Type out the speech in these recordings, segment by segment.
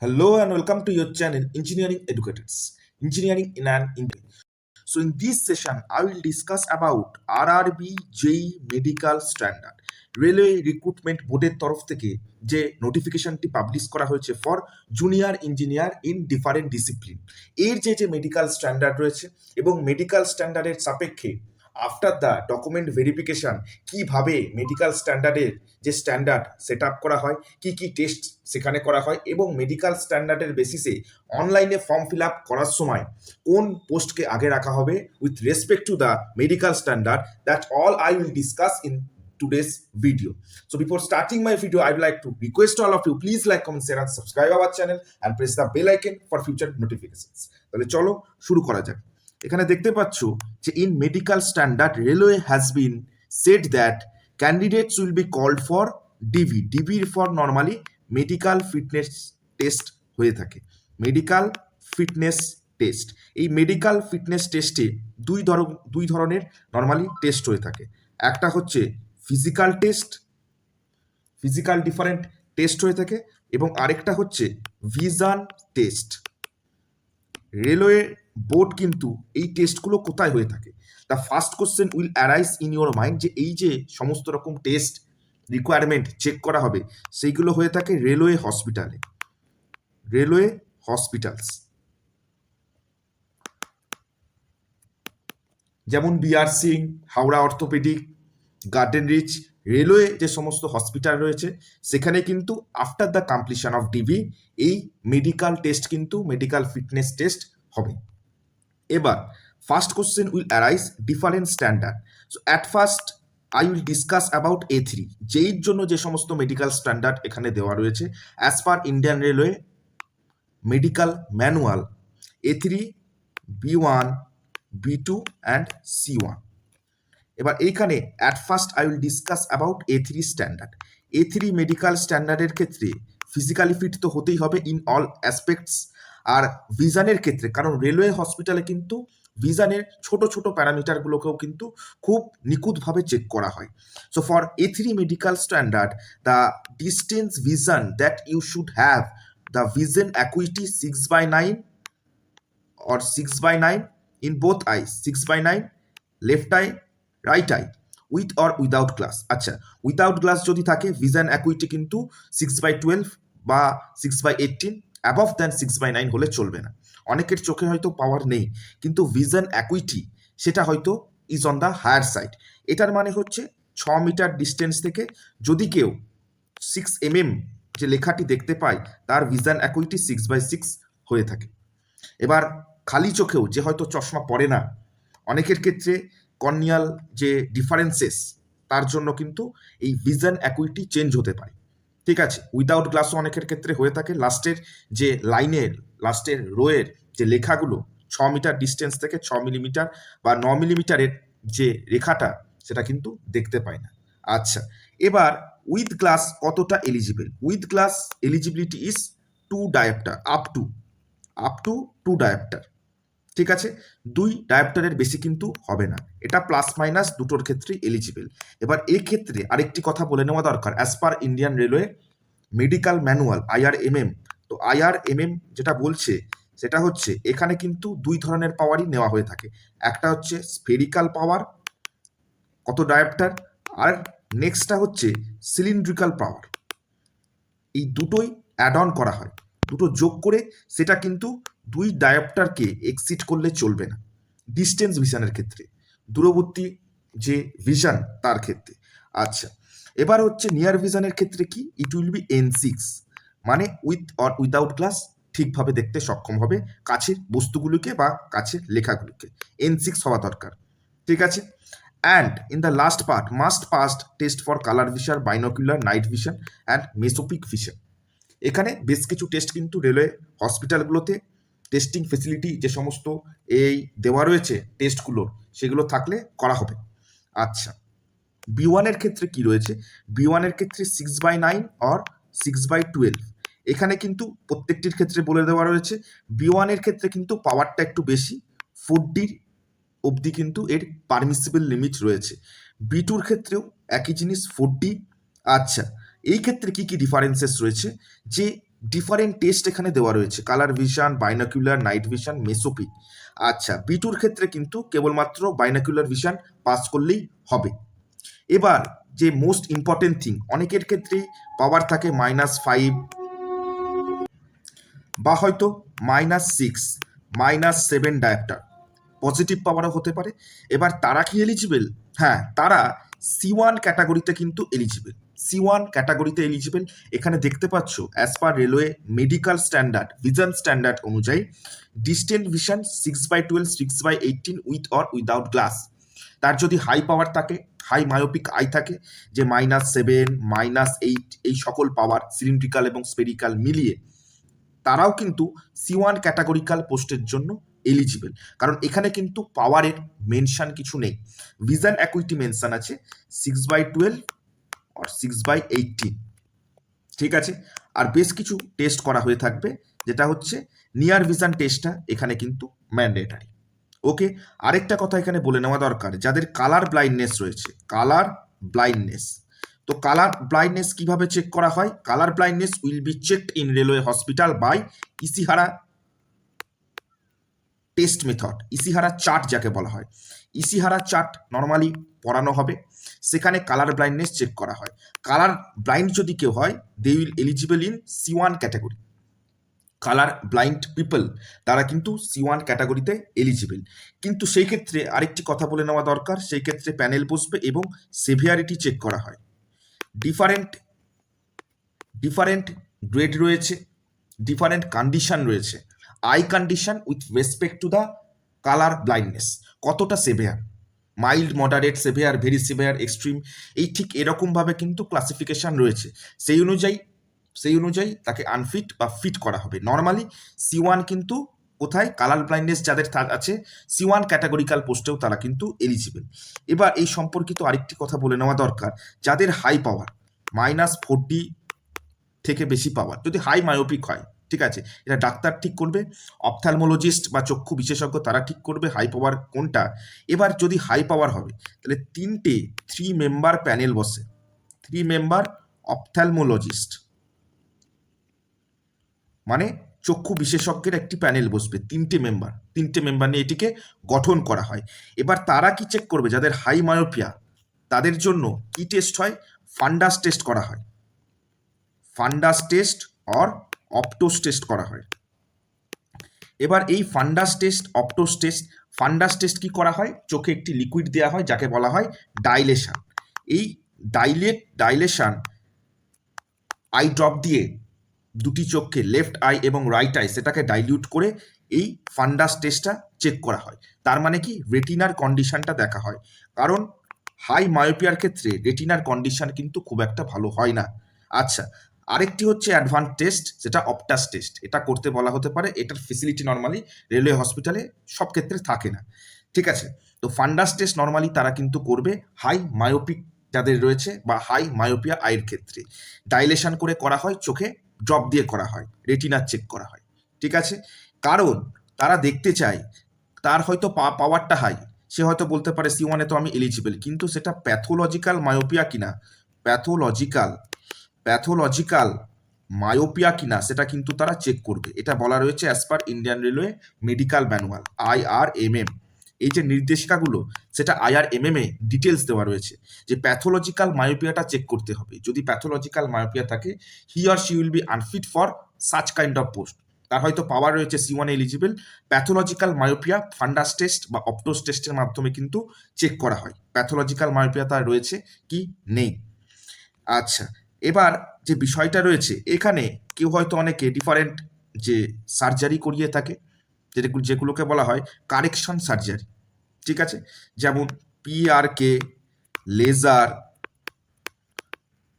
Hello and welcome to your channel Engineering Educators, Engineering in an English. So in this session, I will discuss about RRB JEE Medical Standard. Railway recruitment বোর্ডের তরফ থেকে যে নোটিফিকেশনটি publish করা হয়েছে for junior engineer in different discipline, এর যে medical standard রয়েছে এবং মেডিকেল স্ট্যান্ডার্ডের সাপেক্ষে আফটার দ্য ডকুমেন্ট ভেরিফিকেশন কিভাবে মেডিকেল স্ট্যান্ডার্ডের যে স্ট্যান্ডার্ড সেট আপ করা হয়, কি কি টেস্ট সেখানে করা হয় এবং মেডিকেল স্ট্যান্ডার্ডের বেসিসে অনলাইনে ফর্ম ফিল আপ করার সময় কোন পোস্টকে আগে রাখা হবে with respect to the medical standard, that all I will discuss in today's video. So before starting my video, I would like to request all of you, please like, comment, share and subscribe our channel and press the bell icon for future notifications. তাহলে চলো শুরু করা যাক। এখানে দেখতে পাচ্ছ যে in medical standard railway has been said that candidates will be called for DB for normally medical fitness test হয়ে থাকে। মেডিকেল ফিটনেস টেস্ট, এই মেডিকেল ফিটনেস টেস্টে দুই ধরনের নর্মালি টেস্ট হয়ে থাকে। একটা হচ্ছে ফিজিক্যাল ডিফারেন্ট টেস্ট হয়ে থাকে এবং আরেকটা হচ্ছে ভিশন টেস্ট। রেলওয়ে বোর্ড কিন্তু এই টেস্টগুলো কোথায় হয়ে থাকে? The first question will arise in your mind, যে এই যে সমস্ত রকম টেস্ট রিকোয়ারমেন্ট চেক করা হবে সেইগুলো হয়ে থাকে রেলওয়ে হসপিটালস, যেমন BR Singh, Howrah orthopaedic, Garden Reach. Railway যে সমস্ত হসপিটাল রয়েছে সেখানে কিন্তু after the completion of DB এই মেডিকেল টেস্ট কিন্তু মেডিকেল ফিটনেস টেস্ট হবে। এবার first question will arise different standard. So at first I will discuss about A3, যেই জন্য যে সমস্ত মেডিকেল স্ট্যান্ডার্ড এখানে দেওয়া রয়েছে as per Indian railway medical manual A3, B1, B2 and C1। এবার এইখানে at first I will discuss about A3 standard. A3 medical স্ট্যান্ডার্ডের ক্ষেত্রে ফিজিক্যালি ফিট তো হতেই হবে ইন অল অ্যাসপেক্টস। আর ভিশনের ক্ষেত্রে, কারণ রেলওয়ে হসপিটালে কিন্তু ভিশনের ছোট ছোট প্যারামিটারগুলোকেও কিন্তু খুব নিখুঁতভাবে চেক করা হয়। So for A3 medical standard, the distance vision that you should have, the vision acuity 6/9 or 6/9 in both eyes, 6/9 left eye, right eye, with or without glass. আচ্ছা, উইদাউট গ্লাস যদি থাকে ভিশন অ্যাকুইটি কিন্তু 6/12 বা 6/18, above দেন 6/9 হলে চলবে না। অনেকের চোখে হয়তো পাওয়ার নেই কিন্তু ভিশন অ্যাকুইটি সেটা হয়তো is on the higher side. এটার মানে হচ্ছে 6 মিটার ডিস্টেন্স থেকে যদি কেউ 6 mm যে লেখাটি দেখতে পায় তার ভিশন অ্যাকুইটি 6/6 হয়ে থাকে। এবার খালি চোখেও যে হয়তো চশমা পরে না, অনেকের ক্ষেত্রে কর্নিয়াল যে ডিফারেন্সেস তার জন্য কিন্তু এই ভিশন অ্যাকুইটি চেঞ্জ হতে পারে। ঠিক আছে, উইদাউট গ্লাসও অনেকের ক্ষেত্রে হয়ে থাকে। লাস্টের রোয়ের যে লেখাগুলো 6 মিটার ডিস্টেন্স থেকে 6 মিলিমিটার বা 9 মিলিমিটারের যে রেখাটা সেটা কিন্তু দেখতে পায় না। আচ্ছা, এবার উইথ গ্লাস কতটা eligible? With glass eligibility is 2 dioptre, up to 2 dioptre. ঠিক আছে, 2 ডায়োপ্টারের বেশি কিন্তু হবে না। এটা প্লাস মাইনাস দুটোর ক্ষেত্রেই এলিজিবল। এবার এই ক্ষেত্রে আরেকটি কথা বলে নেওয়া দরকার, as per Indian railway medical manual IRMM, তো IRMM যেটা বলছে সেটা হচ্ছে এখানে কিন্তু 2 ধরনের পাওয়ারই নেওয়া হয়ে থাকে। একটা হচ্ছে স্ফেরিক্যাল পাওয়ার, কত ডায়োপ্টার, আর নেক্সটটা হচ্ছে সিলিন্ড্রিক্যাল পাওয়ার। এই দুটোই অ্যাড অন করা হয়, দুটো যোগ করে সেটা কিন্তু 2 ডায়োপ্টারকে এক্সিড করলে চলবে না ডিস্টেন্স ভিশনের ক্ষেত্রে, দূরবর্তী যে ভিশন তার ক্ষেত্রে। আচ্ছা, এবার হচ্ছে নিয়ার ভিশনের ক্ষেত্রে কি, ইট উইল বি N6, মানে উইথ অর উইদাউট গ্লাস ঠিকভাবে দেখতে সক্ষম হবে কাছের বস্তুগুলোকে বা কাছের লেখাগুলোকে, N6 হওয়া দরকার। ঠিক আছে, and in the last part must past test for colour vision, binocular, night vision and mesopic vision. এখানে বেশ কিছু টেস্ট কিন্তু রেলওয়ে হসপিটালগুলোতে টেস্টিং ফেসিলিটি যে সমস্ত এই দেওয়া রয়েছে টেস্টগুলোর, সেগুলো থাকলে করা হবে। আচ্ছা, B1-এর ক্ষেত্রে কি রয়েছে? B1-এর ক্ষেত্রে 6/9 অর 6/12। এখানে কিন্তু প্রত্যেকটির ক্ষেত্রে বলে দেওয়া রয়েছে। B1-এর ক্ষেত্রে কিন্তু পাওয়ারটা একটু বেশি, 4D অবধি কিন্তু এর পারমিসিবল লিমিট রয়েছে। B2-র ক্ষেত্রেও একই জিনিস, 4D। আচ্ছা, এই ক্ষেত্রে কি কি ডিফারেন্সেস রয়েছে, যে ডিফারেন্ট টেস্ট এখানে দেওয়া রয়েছে, colour vision, binocular, night vision, mesopic. আচ্ছা, বিটুর ক্ষেত্রে কিন্তু কেবলমাত্র বাইনোকুলার ভিশন পাস করলেই হবে। এবার যে মোস্ট ইম্পর্টেন্ট থিং, অনেকের ক্ষেত্রেই পাওয়ার থাকে -5 বা হয়তো -6, -7 ডায়াপ্টার, পজিটিভ পাওয়ারও হতে পারে। এবার তারা কি এলিজিবল? হ্যাঁ, তারা C1 ক্যাটাগরিতে কিন্তু এলিজিবল। C1 ক্যাটাগরিতে এলিজিবল। এখানে দেখতে পাচ্ছ as per railway medical standard, vision standard অনুযায়ী distant vision 6/12, 6/18 with or without glass. তার যদি হাই পাওয়ার থাকে, হাই মায়োপিক আই থাকে, যে -7, -8 এই সকল পাওয়ার সিলিন্ড্রিক্যাল এবং স্পেরিক্যাল মিলিয়ে, তারাও কিন্তু C1 ক্যাটাগরিক্যাল পোস্টের জন্য এলিজিবল। কারণ এখানে কিন্তু পাওয়ারের মেনশন কিছু নেই, ভিশন অ্যাকুইটি মেনশন আছে 6/12 আর 6/18। ঠিক আছে, আর বেশ কিছু টেস্ট করা হয়ে থাকবে, যেটা হচ্ছে নিয়ার ভিশন টেস্টটা এখানে কিন্তু ম্যান্ডেটারি। ওকে, আরেকটা কথা এখানে বলে নেওয়া দরকার, যাদের কালার ব্লাইন্ডনেস রয়েছে, কালার ব্লাইন্ডনেস, তো কালার ব্লাইন্ডনেস কিভাবে চেক করা হয়? Colour blindness will be checked in railway hospital by Ishihara test method, Ishihara chart যাকে বলা হয়। ইসিহারা চার্ট নর্মালি পড়ানো হবে, সেখানে কালার ব্লাইন্ডনেস চেক করা হয়। কালার ব্লাইন্ড যদি কেউ হয়, they will eligible in C1 ক্যাটাগরি। কালার ব্লাইন্ড পিপল, তারা কিন্তু C1 ক্যাটাগরিতে এলিজিবল। কিন্তু সেই ক্ষেত্রে আরেকটি কথা বলে নেওয়া দরকার, সেই ক্ষেত্রে প্যানেল বসবে এবং সেভিয়ারিটি চেক করা হয়। ডিফারেন্ট ডিফারেন্ট গ্রেড রয়েছে, ডিফারেন্ট কন্ডিশন রয়েছে। Eye condition with respect to the colour blindness, কতটা severe, mild, moderate, severe, very severe, extreme, এই ঠিক এরকমভাবে কিন্তু ক্লাসিফিকেশন রয়েছে। সেই অনুযায়ী তাকে আনফিট বা ফিট করা হবে। নর্মালি C1 কিন্তু কোথায়, কালার ব্লাইন্ডনেস যাদের আছে C1 ক্যাটাগরিক্যাল পোস্টেও তারা কিন্তু এলিজিবল। এবার এই সম্পর্কিত আরেকটি কথা বলে নেওয়া দরকার, যাদের হাই পাওয়ার -40 থেকে বেশি পাওয়ার, যদি হাই মায়োপিক হয়, ঠিক আছে, এটা ডাক্তার ঠিক করবে, অপথ্যালমোলজিস্ট বা চক্ষু বিশেষজ্ঞ তারা ঠিক করবে হাই পাওয়ার কোনটা। এবার যদি হাই পাওয়ার হবে, তাহলে 3 মেম্বার প্যানেল বসে, 3 মেম্বার অপথ্যালমোলজিস্ট, মানে চক্ষু বিশেষজ্ঞের একটি প্যানেল বসবে, 3টে মেম্বার নিয়ে এটিকে গঠন করা হয়। এবার তারা কি চেক করবে? যাদের হাই মায়োপিয়া, তাদের জন্য কি টেস্ট হয়? ফান্ডাস টেস্ট করা হয়, fundus test or Optos test করা হয়। এবার এই fundus test, Optos test, fundus test কি করা হয়? চোখে একটি লিকুইড দেওয়া হয় যাকে বলা হয় ডাইলেশন। এই ডাইলেশন আই ড্রপ দিয়ে দুটি চোখকে, লেফট আই এবং রাইট আই, সেটাকে ডাইলিউট করে এই ফান্ডাস টেস্টটা চেক করা হয়। তার মানে কি, রেটিনার কন্ডিশনটা দেখা হয়। কারণ হাই মায়োপিয়ার ক্ষেত্রে রেটিনার কন্ডিশন কিন্তু খুব একটা ভালো হয় না। আচ্ছা, আরেকটি হচ্ছে অ্যাডভান্স টেস্ট, যেটা অপটাস টেস্ট, এটা করতে বলা হতে পারে। এটার ফেসিলিটি নর্মালি রেলওয়ে হসপিটালে সব ক্ষেত্রে থাকে না। ঠিক আছে, তো ফান্ডাস টেস্ট নর্মালি তারা কিন্তু করবে হাই মায়োপিক যাদের রয়েছে বা হাই মায়োপিয়া আইয়ের ক্ষেত্রে। ডাইলেশন করে করা হয়, চোখে ড্রপ দিয়ে করা হয়, রেটিনার চেক করা হয়। ঠিক আছে, কারণ তারা দেখতে চায়, তার হয়তো পাওয়ারটা হাই, সে হয়তো বলতে পারে C1 তো আমি এলিজিবল, কিন্তু সেটা প্যাথোলজিক্যাল মায়োপিয়া কিনা, প্যাথোলজিক্যাল মায়োপিয়া কিনা সেটা কিন্তু তারা চেক করবে। এটা বলা রয়েছে as per Indian railway medical manual, IRMM। এই যে নির্দেশিকাগুলো, সেটা IRMM এ ডিটেলস দেওয়া রয়েছে যে প্যাথোলজিক্যাল মায়োপিয়াটা চেক করতে হবে। যদি প্যাথোলজিক্যাল মায়োপিয়া থাকে, he or she will be unfit for such kind of post. তার হয়তো পাওয়ার রয়েছে C1 eligible, pathological myopia ফান্ডাস test বা অপটোস টেস্টের মাধ্যমে কিন্তু চেক করা হয় প্যাথোলজিক্যাল মায়োপিয়া তার রয়েছে কি নেই। আচ্ছা, এবার যে বিষয়টা রয়েছে এখানে, কেউ হয়তো অনেকে ডিফারেন্ট যে সার্জারি করিয়ে থাকে, যেগুলোকে বলা হয় কারেকশন সার্জারি। ঠিক আছে, যেমন PRK, লেজার,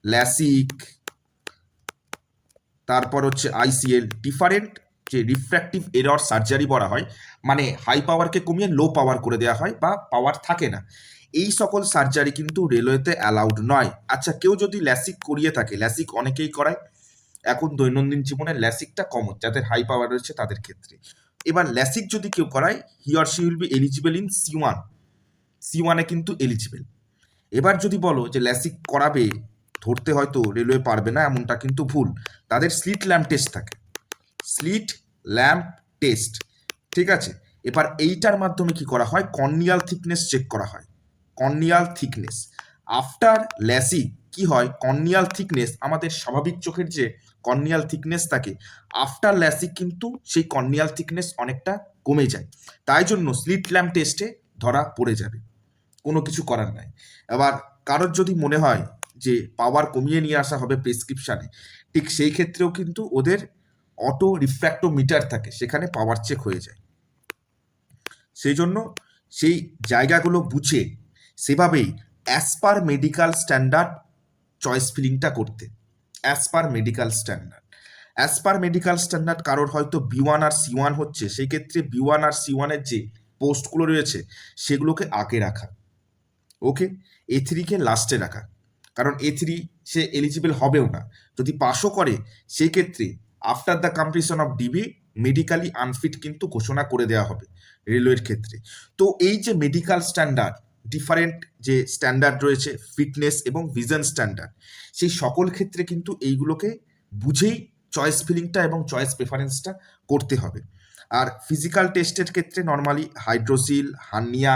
ল্যাসিক, তারপর হচ্ছে ICL, ডিফারেন্ট যে রিফ্র্যাক্টিভ এরর সার্জারি বলা হয়, মানে হাই পাওয়ারকে কমিয়ে লো পাওয়ার করে দেওয়া হয় বা পাওয়ার থাকে না, এই সকল সার্জারি কিন্তু রেলওয়েতে অ্যালাউড নয়। আচ্ছা, কেউ যদি ল্যাসিক করিয়ে থাকে, ল্যাসিক অনেকেই করায় এখন দৈনন্দিন জীবনে, ল্যাসিকটা কমন যাদের হাই পাওয়ার রয়েছে তাদের ক্ষেত্রে। এবার ল্যাসিক যদি কেউ করায়, he or she will be eligible in C1, C1 কিন্তু এলিজিবল। এবার যদি বলো যে ল্যাসিক করাবে ধরতে হয়তো রেলওয়ে পারবে না এমনটা কিন্তু ভুল। তাদের স্লিট ল্যাম্প টেস্ট থাকে, স্লিট ল্যাম্প টেস্ট, ঠিক আছে। এবার এইটার মাধ্যমে কি করা হয়, কর্নিয়াল থিকনেস চেক করা হয়, কর্নিয়াল থিকনেস। আফটার ল্যাসি কি হয়, কর্নিয়াল থিকনেস আমাদের স্বাভাবিক চোখের যে কর্নিয়াল থিকনেস থাকে, আফটার ল্যাসি কিন্তু সেই কর্নিয়াল থিকনেস অনেকটা কমে যায়, তাই জন্য স্লিট ল্যাম্প টেস্টে ধরা পড়ে যাবে, কোনো কিছু করার নাই। এবার কারোর যদি মনে হয় যে পাওয়ার কমিয়ে নিয়ে আসা হবে প্রেসক্রিপশানে, ঠিক সেই ক্ষেত্রেও কিন্তু ওদের অটো রিফ্র্যাক্টোমিটার থাকে, সেখানে পাওয়ার চেক হয়ে যায়। সেই জন্য সেই জায়গাগুলো বুঝে সেভাবেই as per medical standard choice ফিলিংটা করতে, as per medical standard. As per medical standard কারোর হয়তো B1 আর C1 হচ্ছে, সেই ক্ষেত্রে B1 আর C1-এর যে পোস্টগুলো রয়েছে সেগুলোকে আগে রাখা, ওকে, A3-কে লাস্টে রাখা, কারণ A3 সে এলিজিবল হবেও না। যদি পাসও করে সেই ক্ষেত্রে after the completion of DB medically unfit কিন্তু ঘোষণা করে দেওয়া হবে রেলওয়ের ক্ষেত্রে। তো এই যে মেডিকেল স্ট্যান্ডার্ড, ডিফারেন্ট যে স্ট্যান্ডার্ড রয়েছে, ফিটনেস এবং ভিজন স্ট্যান্ডার্ড, সেই সকল ক্ষেত্রে কিন্তু এইগুলোকে বুঝেই চয়েস ফিলিংটা এবং চয়েস প্রেফারেন্সটা করতে হবে। আর ফিজিক্যাল টেস্টের ক্ষেত্রে নর্মালি হাইড্রোসিল, হার্নিয়া,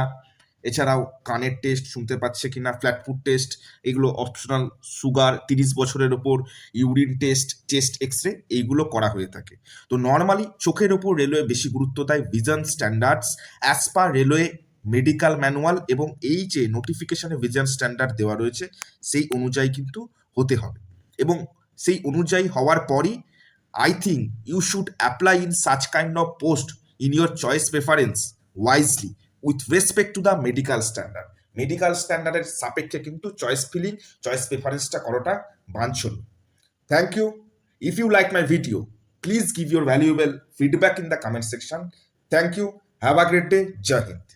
এছাড়াও কানের টেস্ট শুনতে পাচ্ছে কিনা, ফ্ল্যাটফুট টেস্ট, এগুলো অপশনাল, সুগার 30 বছরের ওপর, ইউরিন টেস্ট, চেস্ট এক্সরে, এইগুলো করা হয়ে থাকে। তো নর্মালি চোখের ওপর রেলওয়ে বেশি গুরুত্ব দেয়, vision standards as per railway medical manual এবং এই যে নোটিফিকেশনে ভিজন স্ট্যান্ডার্ড দেওয়া রয়েছে সেই অনুযায়ী কিন্তু হতে হবে, এবং সেই অনুযায়ী হওয়ার পরই I think you should apply in such kind of post in your choice preference wisely with respect to the medical standard. Medical স্ট্যান্ডার্ডের সাপেক্ষে কিন্তু চয়েস ফিলিং, চয়েস প্রেফারেন্সটা করাটা বাঞ্ছনীয়। Thank you. If you like my video, please give your valuable feedback in the comment section. Thank you. Have a great day. Jai Hind.